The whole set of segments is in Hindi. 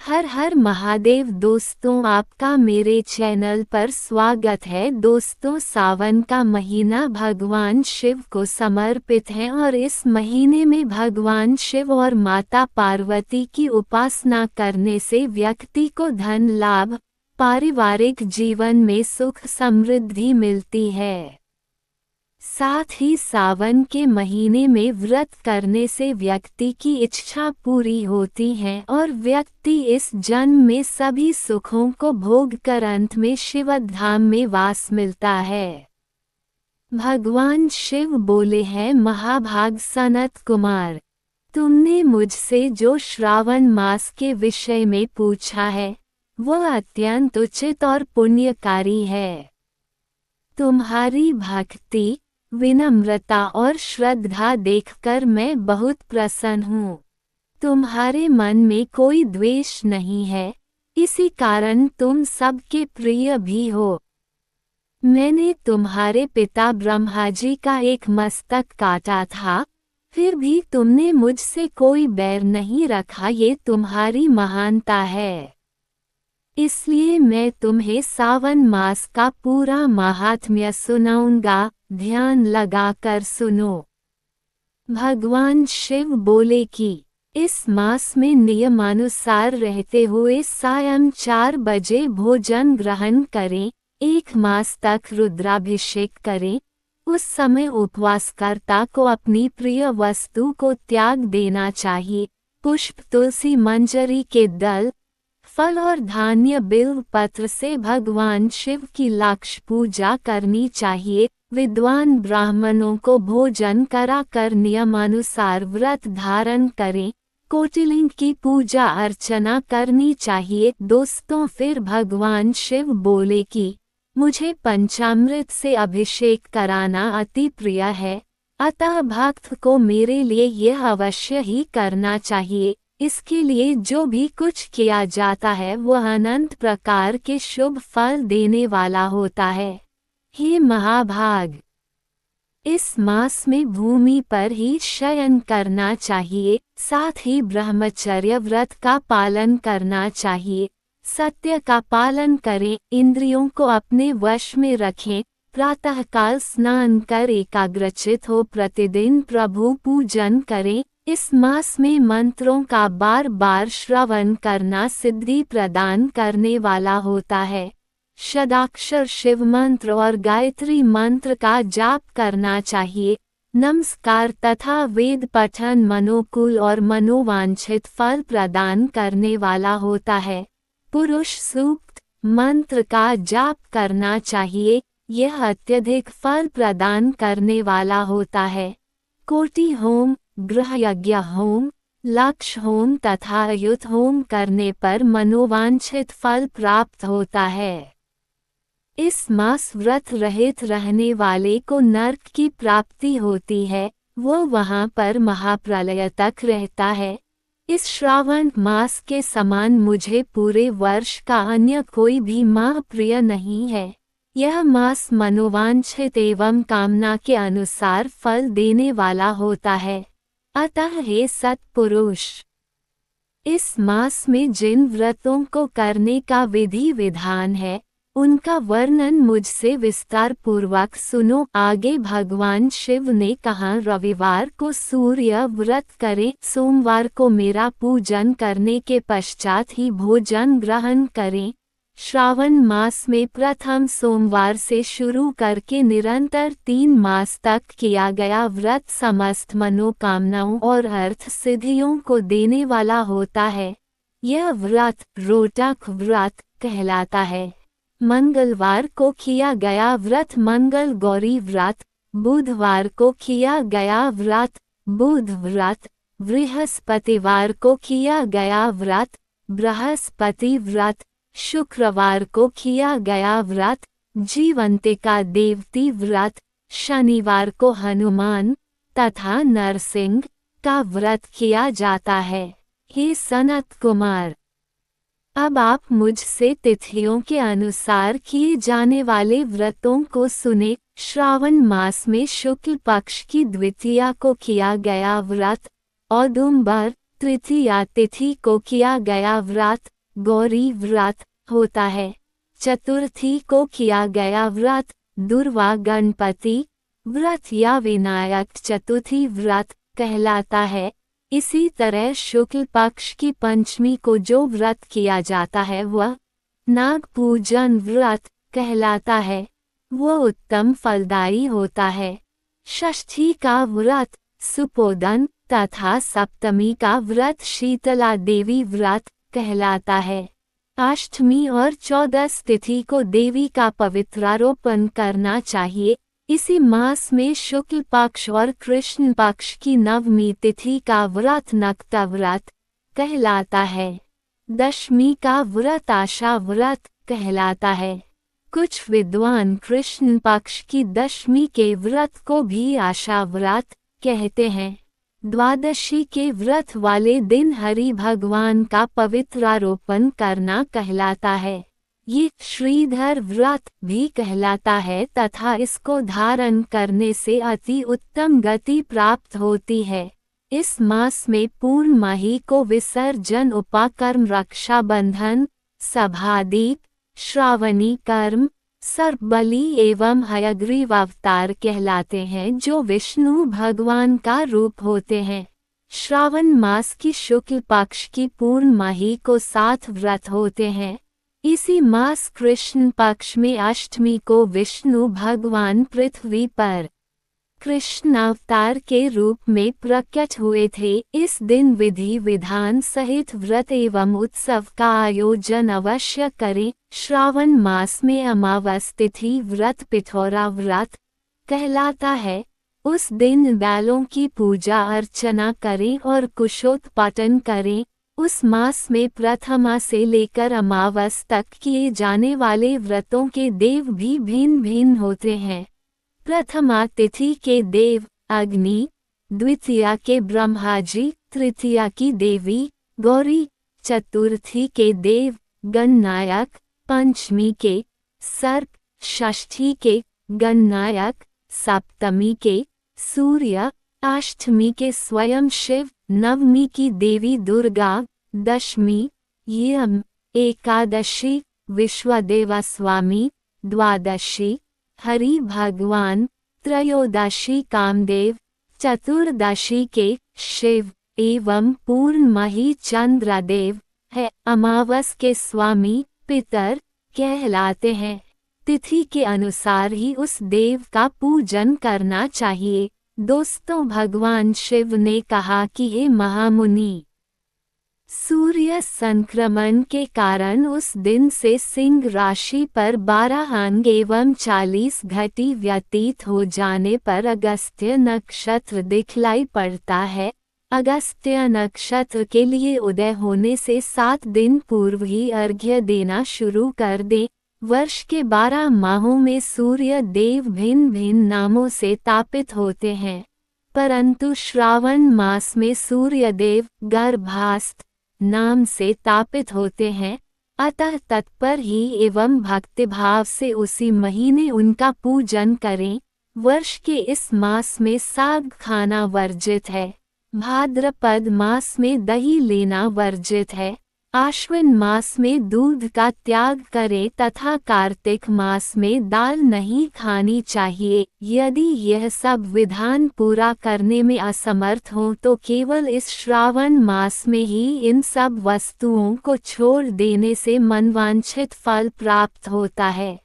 हर हर महादेव दोस्तों, आपका मेरे चैनल पर स्वागत है। दोस्तों, सावन का महीना भगवान शिव को समर्पित है और इस महीने में भगवान शिव और माता पार्वती की उपासना करने से व्यक्ति को धन लाभ, पारिवारिक जीवन में सुख समृद्धि मिलती है। साथ ही सावन के महीने में व्रत करने से व्यक्ति की इच्छा पूरी होती है और व्यक्ति इस जन्म में सभी सुखों को भोग कर अंत में शिवधाम में वास मिलता है। भगवान शिव बोले हैं, महाभाग सनत कुमार, तुमने मुझसे जो श्रावण मास के विषय में पूछा है वह अत्यंत उचित और पुण्यकारी है। तुम्हारी भक्ति, विनम्रता और श्रद्धा देखकर मैं बहुत प्रसन्न हूँ। तुम्हारे मन में कोई द्वेष नहीं है, इसी कारण तुम सबके प्रिय भी हो। मैंने तुम्हारे पिता ब्रह्मा जी का एक मस्तक काटा था, फिर भी तुमने मुझसे कोई बैर नहीं रखा, ये तुम्हारी महानता है। इसलिए मैं तुम्हें सावन मास का पूरा महात्म्य सुनाऊंगा, ध्यान लगाकर सुनो। भगवान शिव बोले कि इस मास में नियमानुसार रहते हुए सायं 4 बजे भोजन ग्रहण करें, 1 मास तक रुद्राभिषेक करें। उस समय उपवासकर्ता को अपनी प्रिय वस्तु को त्याग देना चाहिए। पुष्प, तुलसी, मंजरी के दल, फल और धान्य बिल्व पत्र से भगवान शिव की लाक्ष पूजा करनी चाहिए। विद्वान ब्राह्मणों को भोजन कराकर नियमानुसार व्रत धारण करें। कोटिलिंग की पूजा अर्चना करनी चाहिए। दोस्तों, फिर भगवान शिव बोले कि मुझे पंचामृत से अभिषेक कराना अति प्रिय है, अतः भक्त को मेरे लिए यह अवश्य ही करना चाहिए। इसके लिए जो भी कुछ किया जाता है वह अनंत प्रकार के शुभ फल देने वाला होता है। हे महाभाग, इस मास में भूमि पर ही शयन करना चाहिए, साथ ही ब्रह्मचर्य व्रत का पालन करना चाहिए। सत्य का पालन करें, इंद्रियों को अपने वश में रखें। प्रातःकाल स्नान कर एकाग्रचित हो प्रतिदिन प्रभु पूजन करें। इस मास में मंत्रों का बार बार श्रवण करना सिद्धि प्रदान करने वाला होता है। षडाक्षर शिव मंत्र और गायत्री मंत्र का जाप करना चाहिए। नमस्कार तथा वेद पठन मनोकूल और मनोवांछित फल प्रदान करने वाला होता है। पुरुष सूक्त मंत्र का जाप करना चाहिए, यह अत्यधिक फल प्रदान करने वाला होता है। कोटि होम, गृह यज्ञ होम, लक्ष्य होम तथा अयुत होम करने पर मनोवांछित फल प्राप्त होता है। इस मास व्रत रहित रहने वाले को नरक की प्राप्ति होती है, वो वहाँ पर महाप्रलय तक रहता है। इस श्रावण मास के समान मुझे पूरे वर्ष का अन्य कोई भी माह प्रिय नहीं है। यह मास मनोवांछित एवं कामना के अनुसार फल देने वाला होता है। अतः हे सत्पुरुष, इस मास में जिन व्रतों को करने का विधि विधान है उनका वर्णन मुझसे विस्तार पूर्वक सुनो। आगे भगवान शिव ने कहा, रविवार को सूर्य व्रत करें, सोमवार को मेरा पूजन करने के पश्चात ही भोजन ग्रहण करें। श्रावण मास में प्रथम सोमवार से शुरू करके निरंतर 3 मास तक किया गया व्रत समस्त मनोकामनाओं और अर्थ सिद्धियों को देने वाला होता है। यह व्रत रोटक व्रत कहलाता है। मंगलवार को किया गया व्रत मंगल गौरी व्रत, बुधवार को किया गया व्रत बुध व्रत, बृहस्पतिवार को किया गया व्रत बृहस्पति व्रत, शुक्रवार को किया गया व्रत जीवंतिका देवती व्रत, शनिवार को हनुमान तथा नरसिंह का व्रत किया जाता है। हे सनत कुमार, अब आप मुझसे तिथियों के अनुसार किए जाने वाले व्रतों को सुने। श्रावण मास में शुक्ल पक्ष की द्वितीया को किया गया व्रत, औदुंबर तृतीया तिथि को किया गया व्रत, गौरी व्रत होता है। चतुर्थी को किया गया व्रत दुर्वा गणपति व्रत या विनायक चतुर्थी व्रत कहलाता है। इसी तरह शुक्ल पक्ष की पंचमी को जो व्रत किया जाता है वह नाग पूजन व्रत कहलाता है। वो उत्तम फलदायी होता है। षष्ठी का व्रत सुपोदन तथा सप्तमी का व्रत शीतला देवी व्रत कहलाता है। अष्टमी और 14 तिथि को देवी का पवित्रारोपण करना चाहिए। इसी मास में शुक्ल पक्ष और कृष्ण पक्ष की नवमी तिथि का व्रत नक्ता व्रत कहलाता है। दशमी का व्रत आशा व्रत कहलाता है। कुछ विद्वान कृष्ण पक्ष की दशमी के व्रत को भी आशा व्रत कहते हैं। द्वादशी के व्रत वाले दिन हरि भगवान का पवित्रारोपण करना कहलाता है। ये श्रीधर व्रत भी कहलाता है तथा इसको धारण करने से अति उत्तम गति प्राप्त होती है। इस मास में पूर्णमाही को विसर्जन उपाकर्म रक्षाबंधन सभादीप श्रावणी कर्म सर्पबलि एवं हयग्रीव अवतार कहलाते हैं जो विष्णु भगवान का रूप होते हैं। श्रावण मास की शुक्ल पक्ष की पूर्णमाही को 7 व्रत होते हैं। इसी मास कृष्ण पक्ष में अष्टमी को विष्णु भगवान पृथ्वी पर कृष्ण अवतार के रूप में प्रकट हुए थे। इस दिन विधि विधान सहित व्रत एवं उत्सव का आयोजन अवश्य करें। श्रावण मास में अमावस तिथि व्रत पिथौरा व्रत कहलाता है। उस दिन बैलों की पूजा अर्चना करें और कुशोत्पाटन करें। उस मास में प्रथमा से लेकर अमावस तक किए जाने वाले व्रतों के देव भी भिन्न भिन्न होते हैं। प्रथमा तिथि के देव अग्नि, द्वितीया के ब्रह्मा जी, तृतीया की देवी गौरी, चतुर्थी के देव गणनायक, पंचमी के सर्प, षष्ठी के गणनायक, सप्तमी के सूर्य, अष्टमी के स्वयं शिव, नवमी की देवी दुर्गा, दशमी यम, एकादशी विश्वदेवा स्वामी, द्वादशी हरि भगवान, त्रयोदशी कामदेव, चतुर्दशी के शिव एवं पूर्णमाही चंद्रदेव है। अमावस के स्वामी पितर कहलाते हैं। तिथि के अनुसार ही उस देव का पूजन करना चाहिए। दोस्तों, भगवान शिव ने कहा कि हे महामुनि, सूर्य संक्रमण के कारण उस दिन से सिंह राशि पर 12 अंग एवं 40 घटी व्यतीत हो जाने पर अगस्त्य नक्षत्र दिखलाई पड़ता है। अगस्त्य नक्षत्र के लिए उदय होने से 7 दिन पूर्व ही अर्घ्य देना शुरू कर दें। वर्ष के 12 माहों में सूर्य देव भिन्न भिन्न नामों से तापित होते हैं, परंतु श्रावण मास में सूर्य देव गर्भास्थ नाम से तापित होते हैं। अतः तत्पर ही एवं भक्तिभाव से उसी महीने उनका पूजन करें। वर्ष के इस मास में साग खाना वर्जित है। भाद्रपद मास में दही लेना वर्जित है। आश्विन मास में दूध का त्याग करें तथा कार्तिक मास में दाल नहीं खानी चाहिए। यदि यह सब विधान पूरा करने में असमर्थ हो तो केवल इस श्रावण मास में ही इन सब वस्तुओं को छोड़ देने से मनवांछित फल प्राप्त होता है।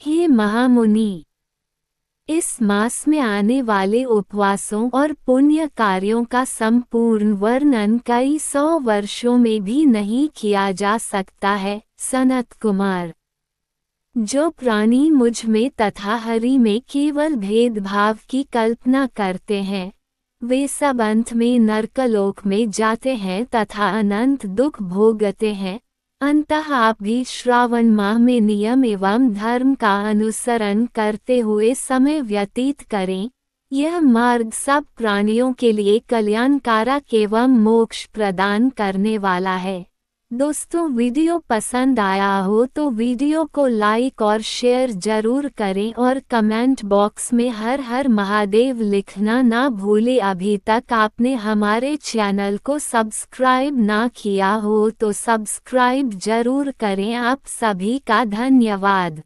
हे महामुनि, इस मास में आने वाले उपवासों और पुण्य कार्यों का संपूर्ण वर्णन कई 100 वर्षों में भी नहीं किया जा सकता है। सनत कुमार, जो प्राणी मुझ में तथा हरि में केवल भेदभाव की कल्पना करते हैं, वे सब अंत में नरकलोक में जाते हैं तथा अनंत दुख भोगते हैं। अतः आप भी श्रावण माह में नियम एवं धर्म का अनुसरण करते हुए समय व्यतीत करें। यह मार्ग सब प्राणियों के लिए कल्याणकारक एवं मोक्ष प्रदान करने वाला है। दोस्तों वीडियो पसंद आया हो तो वीडियो को लाइक और शेयर जरूर करें और कमेंट बॉक्स में हर हर महादेव लिखना ना भूलें। अभी तक आपने हमारे चैनल को सब्सक्राइब ना किया हो तो सब्सक्राइब जरूर करें। आप सभी का धन्यवाद।